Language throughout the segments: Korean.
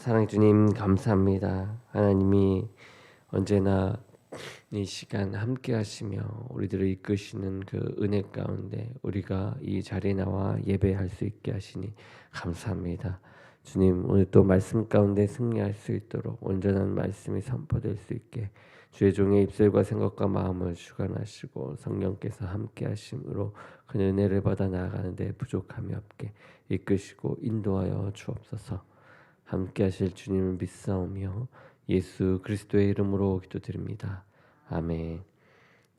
사랑해 주님 감사합니다. 하나님이 언제나 이 시간 함께 하시며 우리들을 이끄시는 그 은혜 가운데 우리가 이 자리에 나와 예배할 수 있게 하시니 감사합니다. 주님, 오늘 또 말씀 가운데 승리할 수 있도록 온전한 말씀이 선포될 수 있게 주의 종의 입술과 생각과 마음을 주관하시고 성령께서 함께 하심으로 그 은혜를 받아 나아가는데 부족함이 없게 이끄시고 인도하여 주옵소서. 함께 하실 주님을 믿사오며 예수 그리스도의 이름으로 기도드립니다. 아멘.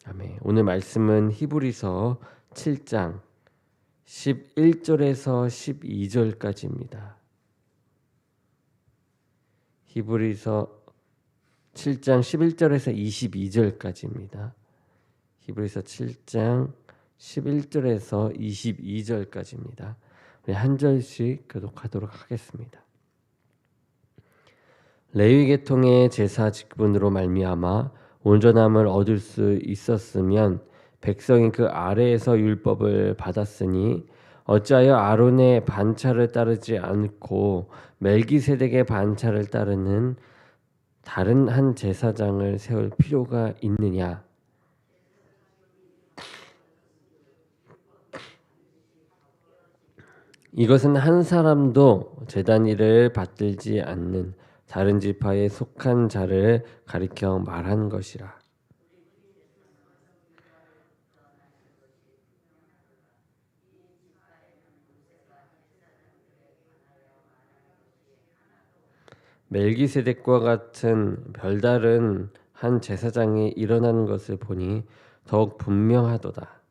아멘. 오늘 말씀은 히브리서 7장 11절에서 12절까지입니다. 히브리서 7장 11절에서 22절까지입니다. 히브리서 7장 11절에서 22절까지입니다. 우리 한 절씩 교독하도록 하겠습니다. 레위 계통의 제사 직분으로 말미암아 온전함을 얻을 수 있었으면 백성이 그 아래에서 율법을 받았으니 어찌하여 아론의 반차를 따르지 않고 멜기세덱의 반차를 따르는 다른 한 제사장을 세울 필요가 있느냐? 이것은 한 사람도 제단 일을 받들지 않는 다른 지파에 속한 자를 가리켜 말한 것이라. 멜기세덱과 같은 별다른 한 제사장이 일어나는 것을 보니 더욱 분명하도다.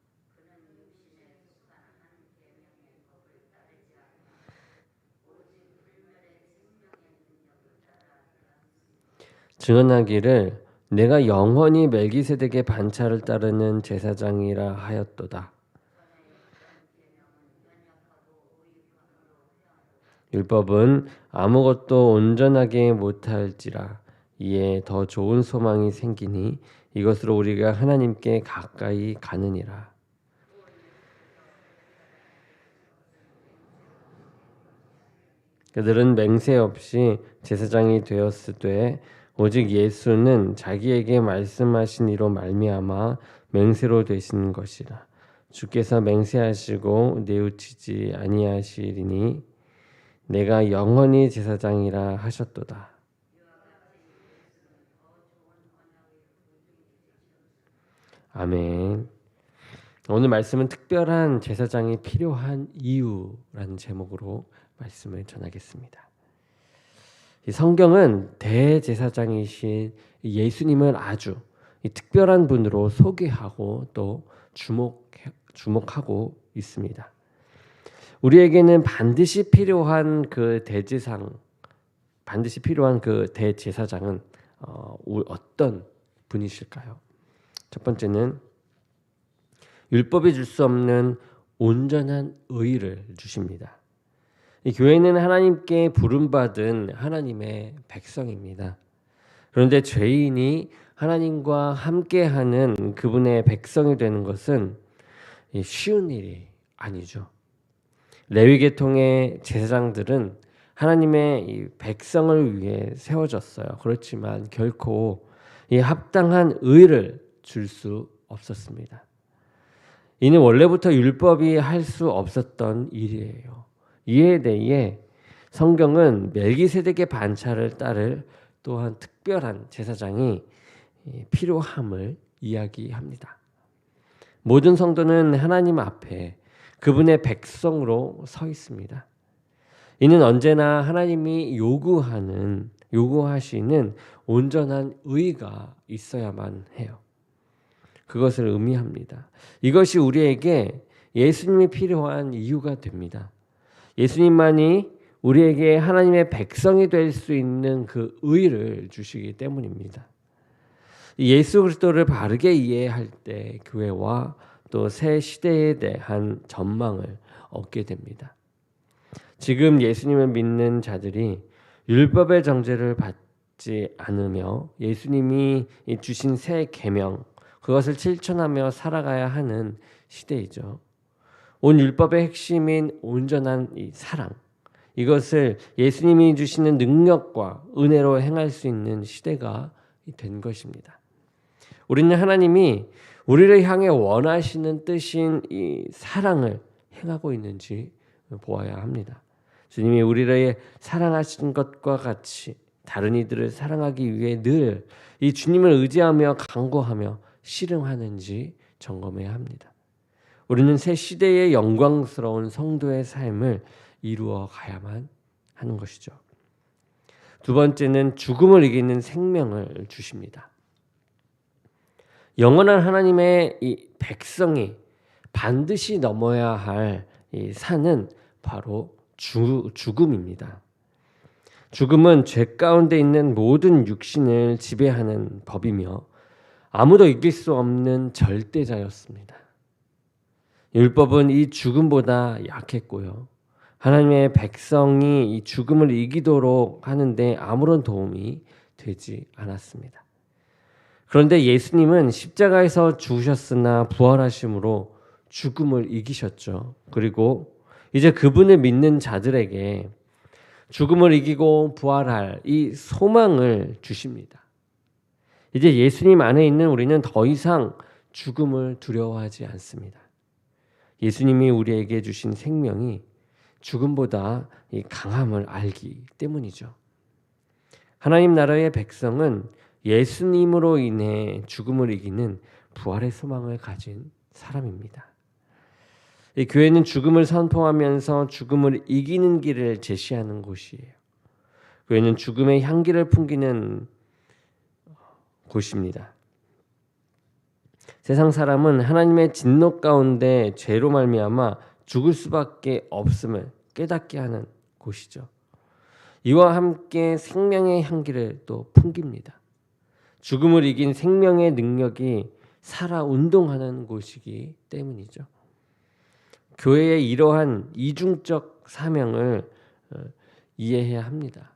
증언하기를 내가 영원히 멜기세덱의 반차를 따르는 제사장이라 하였도다. 율법은 아무것도 온전하게 못할지라 이에 더 좋은 소망이 생기니 이것으로 우리가 하나님께 가까이 가느니라. 그들은 맹세 없이 제사장이 되었으되 오직 예수는 자기에게 말씀하신 이로 말미암아 맹세로 되신 것이라. 주께서 맹세하시고 뉘우치지 아니하시리니 내가 영원히 제사장이라 하셨도다. 아멘. 오늘 말씀은 특별한 제사장이 필요한 이유라는 제목으로 말씀을 전하겠습니다. 이 성경은 대제사장이신 예수님을 아주 특별한 분으로 소개하고 또 주목하고 있습니다. 우리에게는 반드시 필요한 그 대제사장은 어떤 분이실까요? 첫 번째는 율법이 줄 수 없는 온전한 의를 주십니다. 이 교회는 하나님께 부름받은 하나님의 백성입니다. 그런데 죄인이 하나님과 함께하는 그분의 백성이 되는 것은 쉬운 일이 아니죠. 레위 계통의 제사장들은 하나님의 이 백성을 위해 세워졌어요. 그렇지만 결코 이 합당한 의를 줄 수 없었습니다. 이는 원래부터 율법이 할 수 없었던 일이에요. 이에 대해 성경은 멜기세덱의 반차를 따를 또한 특별한 제사장이 필요함을 이야기합니다. 모든 성도는 하나님 앞에 그분의 백성으로 서 있습니다. 이는 언제나 하나님이 요구하시는 온전한 의가 있어야만 해요. 그것을 의미합니다. 이것이 우리에게 예수님이 필요한 이유가 됩니다. 예수님만이 우리에게 하나님의 백성이 될 수 있는 그 의를 주시기 때문입니다. 예수 그리스도를 바르게 이해할 때 교회와 또 새 시대에 대한 전망을 얻게 됩니다. 지금 예수님을 믿는 자들이 율법의 정죄를 받지 않으며 예수님이 주신 새 계명 그것을 실천하며 살아가야 하는 시대이죠. 온 율법의 핵심인 온전한 이 사랑, 이것을 예수님이 주시는 능력과 은혜로 행할 수 있는 시대가 된 것입니다. 우리는 하나님이 우리를 향해 원하시는 뜻인 이 사랑을 행하고 있는지 보아야 합니다. 주님이 우리를 사랑하신 것과 같이 다른 이들을 사랑하기 위해 늘 이 주님을 의지하며 간구하며 씨름하는지 점검해야 합니다. 우리는 새 시대의 영광스러운 성도의 삶을 이루어 가야만 하는 것이죠. 두 번째는 죽음을 이기는 생명을 주십니다. 영원한 하나님의 이 백성이 반드시 넘어야 할 이 산은 바로 죽음입니다. 죽음은 죄 가운데 있는 모든 육신을 지배하는 법이며 아무도 이길 수 없는 절대자였습니다. 율법은 이 죽음보다 약했고요. 하나님의 백성이 이 죽음을 이기도록 하는데 아무런 도움이 되지 않았습니다. 그런데 예수님은 십자가에서 죽으셨으나 부활하심으로 죽음을 이기셨죠. 그리고 이제 그분을 믿는 자들에게 죽음을 이기고 부활할 이 소망을 주십니다. 이제 예수님 안에 있는 우리는 더 이상 죽음을 두려워하지 않습니다. 예수님이 우리에게 주신 생명이 죽음보다 이 강함을 알기 때문이죠. 하나님 나라의 백성은 예수님으로 인해 죽음을 이기는 부활의 소망을 가진 사람입니다. 이 교회는 죽음을 선포하면서 죽음을 이기는 길을 제시하는 곳이에요. 교회는 죽음의 향기를 풍기는 곳입니다. 세상 사람은 하나님의 진노 가운데 죄로 말미암아 죽을 수밖에 없음을 깨닫게 하는 곳이죠. 이와 함께 생명의 향기를 또 풍깁니다. 죽음을 이긴 생명의 능력이 살아 운동하는 곳이기 때문이죠. 교회의 이러한 이중적 사명을 이해해야 합니다.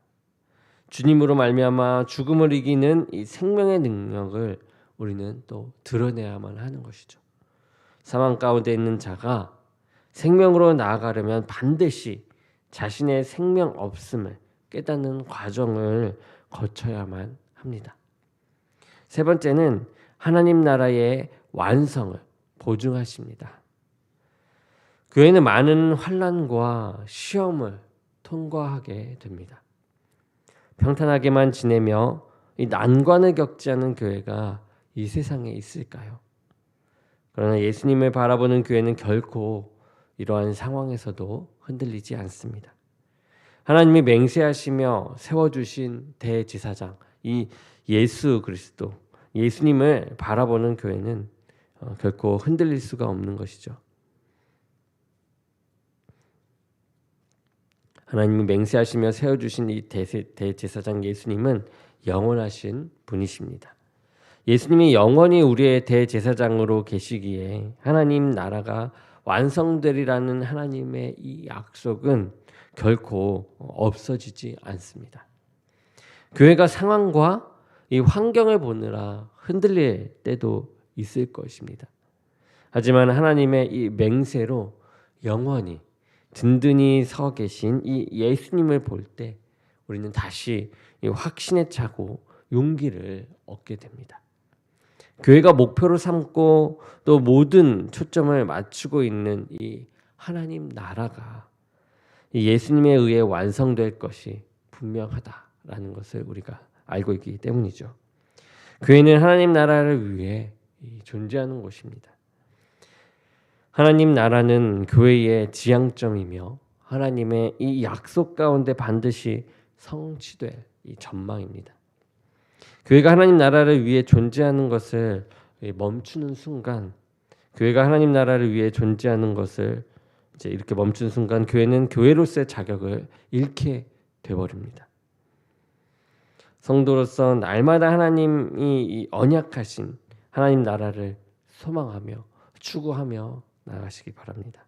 주님으로 말미암아 죽음을 이기는 이 생명의 능력을 우리는 또 드러내야만 하는 것이죠. 사망 가운데 있는 자가 생명으로 나아가려면 반드시 자신의 생명 없음을 깨닫는 과정을 거쳐야만 합니다. 세 번째는 하나님 나라의 완성을 보증하십니다. 교회는 많은 환난과 시험을 통과하게 됩니다. 평탄하게만 지내며 이 난관을 겪지 않은 교회가 이 세상에 있을까요? 그러나 예수님을 바라보는 교회는 결코 이러한 상황에서도 흔들리지 않습니다. 하나님이 맹세하시며 세워주신 대제사장 이 예수 그리스도 예수님을 바라보는 교회는 결코 흔들릴 수가 없는 것이죠. 하나님이 맹세하시며 세워주신 이 대제사장 예수님은 영원하신 분이십니다. 예수님이 영원히 우리의 대제사장으로 계시기에 하나님 나라가 완성되리라는 하나님의 이 약속은 결코 없어지지 않습니다. 교회가 상황과 이 환경을 보느라 흔들릴 때도 있을 것입니다. 하지만 하나님의 이 맹세로 영원히 든든히 서 계신 이 예수님을 볼 때 우리는 다시 이 확신에 차고 용기를 얻게 됩니다. 교회가 목표로 삼고 또 모든 초점을 맞추고 있는 이 하나님 나라가 이 예수님에 의해 완성될 것이 분명하다라는 것을 우리가 알고 있기 때문이죠. 교회는 하나님 나라를 위해 존재하는 곳입니다. 하나님 나라는 교회의 지향점이며 하나님의 이 약속 가운데 반드시 성취될 이 전망입니다. 교회가 하나님 나라를 위해 존재하는 것을 멈추는 순간, 교회가 하나님 나라를 위해 존재하는 것을 이제 이렇게 멈춘 순간 교회는 교회로서의 자격을 잃게 되어버립니다. 성도로서 날마다 하나님이 언약하신 하나님 나라를 소망하며 추구하며 나아가시기 바랍니다.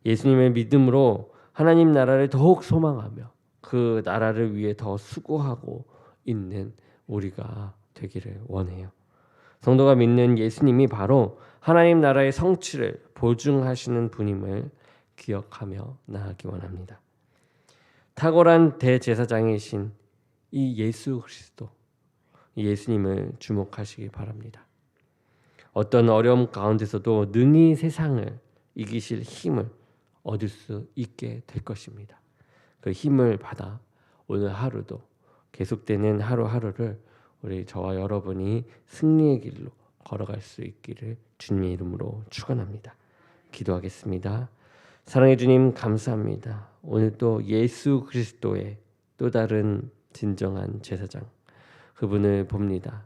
예수님의 믿음으로 하나님 나라를 더욱 소망하며 그 나라를 위해 더 수고하고 있는 우리가 되기를 원해요. 성도가 믿는 예수님이 바로 하나님 나라의 성취를 보증하시는 분임을 기억하며 나아가기 원합니다. 탁월한 대제사장이신 이 예수 그리스도, 예수님을 주목하시기 바랍니다. 어떤 어려움 가운데서도 능히 세상을 이기실 힘을 얻을 수 있게 될 것입니다. 그 힘을 받아 오늘 하루도 계속되는 하루하루를 우리 저와 여러분이 승리의 길로 걸어갈 수 있기를 주님의 이름으로 축원합니다. 기도하겠습니다. 사랑해 주님 감사합니다. 오늘 또 예수 그리스도의 또 다른 진정한 제사장 그분을 봅니다.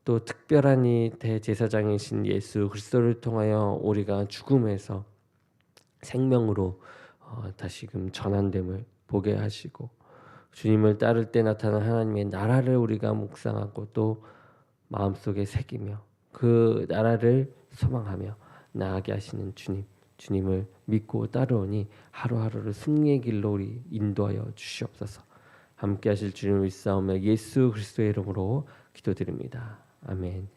또 특별한 이 대제사장이신 예수 그리스도를 통하여 우리가 죽음에서 생명으로 다시금 전환됨을 보게 하시고 주님을 따를 때 나타난 하나님의 나라를 우리가 묵상하고 또 마음속에 새기며 그 나라를 소망하며 나아가게 하시는 주님을 믿고 따르오니 하루하루를 승리의 길로 우리 인도하여 주시옵소서. 함께 하실 주님을 믿사오며 예수 그리스도의 이름으로 기도드립니다. 아멘.